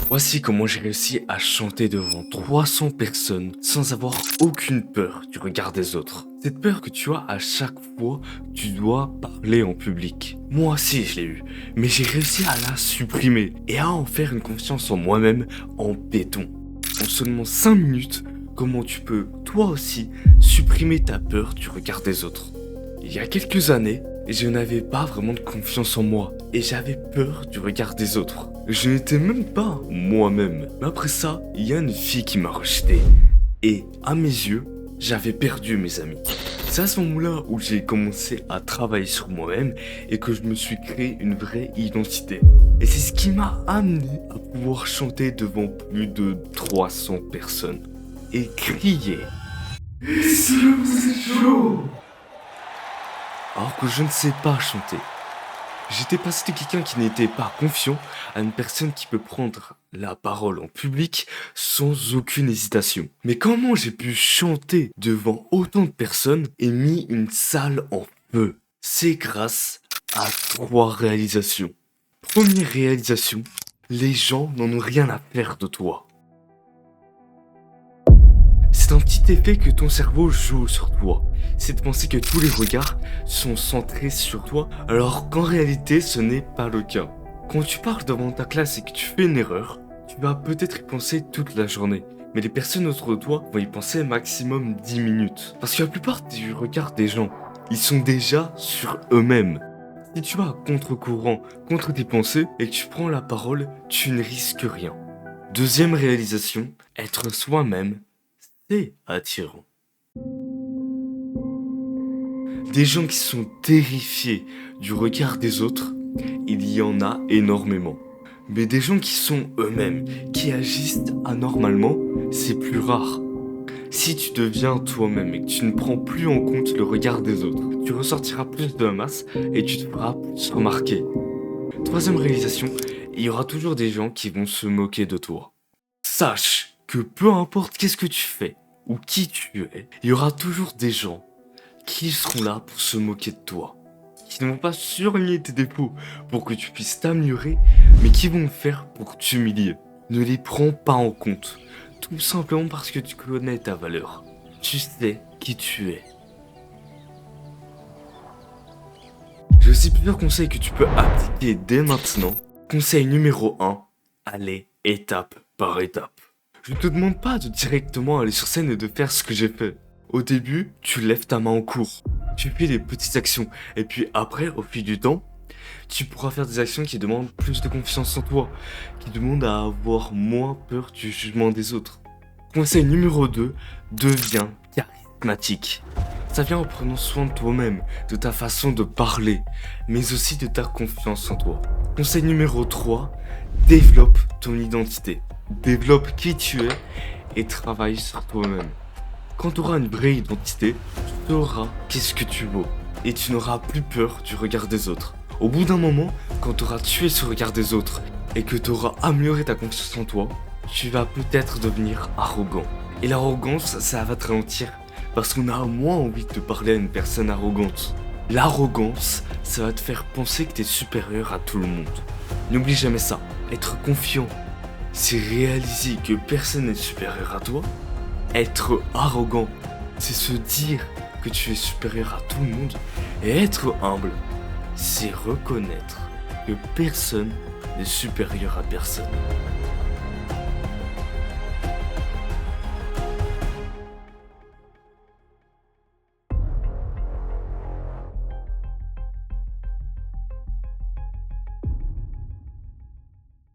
Voici comment j'ai réussi à chanter devant 300 personnes sans avoir aucune peur du regard des autres. Cette peur que tu as à chaque fois tu dois parler en public. Moi aussi je l'ai eu, mais j'ai réussi à la supprimer et à en faire une confiance en moi-même en béton. En seulement 5 minutes, comment tu peux toi aussi supprimer ta peur du regard des autres. Il y a quelques années, je n'avais pas vraiment de confiance en moi et j'avais peur du regard des autres. Je n'étais même pas moi-même. Mais après ça, il y a une fille qui m'a rejeté. Et à mes yeux, j'avais perdu mes amis. C'est à ce moment-là où j'ai commencé à travailler sur moi-même et que je me suis créé une vraie identité. Et c'est ce qui m'a amené à pouvoir chanter devant plus de 300 personnes et crier. C'est chaud! Alors que je ne sais pas chanter. J'étais passé de quelqu'un qui n'était pas confiant à une personne qui peut prendre la parole en public sans aucune hésitation. Mais comment j'ai pu chanter devant autant de personnes et mis une salle en feu? C'est grâce à 3 réalisations. Première réalisation, les gens n'en ont rien à faire de toi. C'est un petit effet que ton cerveau joue sur toi. C'est de penser que tous les regards sont centrés sur toi, alors qu'en réalité ce n'est pas le cas. Quand tu parles devant ta classe et que tu fais une erreur, tu vas peut-être y penser toute la journée. Mais les personnes autour de toi vont y penser maximum 10 minutes. Parce que la plupart du regard des gens, ils sont déjà sur eux-mêmes. Si tu vas à contre-courant, contre tes pensées, et que tu prends la parole, tu ne risques rien. Deuxième réalisation, être soi-même, c'est attirant. Des gens qui sont terrifiés du regard des autres, il y en a énormément. Mais des gens qui sont eux-mêmes, qui agissent anormalement, c'est plus rare. Si tu deviens toi-même et que tu ne prends plus en compte le regard des autres, tu ressortiras plus de la masse et tu te feras plus remarquer. Troisième réalisation, il y aura toujours des gens qui vont se moquer de toi. Sache que peu importe qu'est-ce que tu fais ou qui tu es, il y aura toujours des gens qui seront là pour se moquer de toi. Qui ne vont pas surligner tes défauts pour que tu puisses t'améliorer, mais qui vont le faire pour t'humilier. Ne les prends pas en compte, tout simplement parce que tu connais ta valeur. Tu sais qui tu es. J'ai aussi plusieurs conseils que tu peux appliquer dès maintenant. Conseil numéro 1, allez étape par étape. Je ne te demande pas de directement aller sur scène et de faire ce que j'ai fait. Au début, tu lèves ta main en cours. Tu fais des petites actions. Et puis après, au fil du temps, tu pourras faire des actions qui demandent plus de confiance en toi. Qui demandent à avoir moins peur du jugement des autres. Conseil numéro 2, deviens charismatique. Ça vient en prenant soin de toi-même, de ta façon de parler, mais aussi de ta confiance en toi. Conseil numéro 3, développe ton identité. Développe qui tu es et travaille sur toi-même. Quand tu auras une vraie identité, tu sauras qu'est-ce que tu vaux et tu n'auras plus peur du regard des autres. Au bout d'un moment, quand tu auras tué ce regard des autres et que tu auras amélioré ta confiance en toi, tu vas peut-être devenir arrogant. Et l'arrogance, ça va te ralentir parce qu'on a moins envie de parler à une personne arrogante. L'arrogance, ça va te faire penser que tu es supérieur à tout le monde. N'oublie jamais ça, être confiant, c'est réaliser que personne n'est supérieur à toi. Être arrogant, c'est se dire que tu es supérieur à tout le monde. Et être humble, c'est reconnaître que personne n'est supérieur à personne.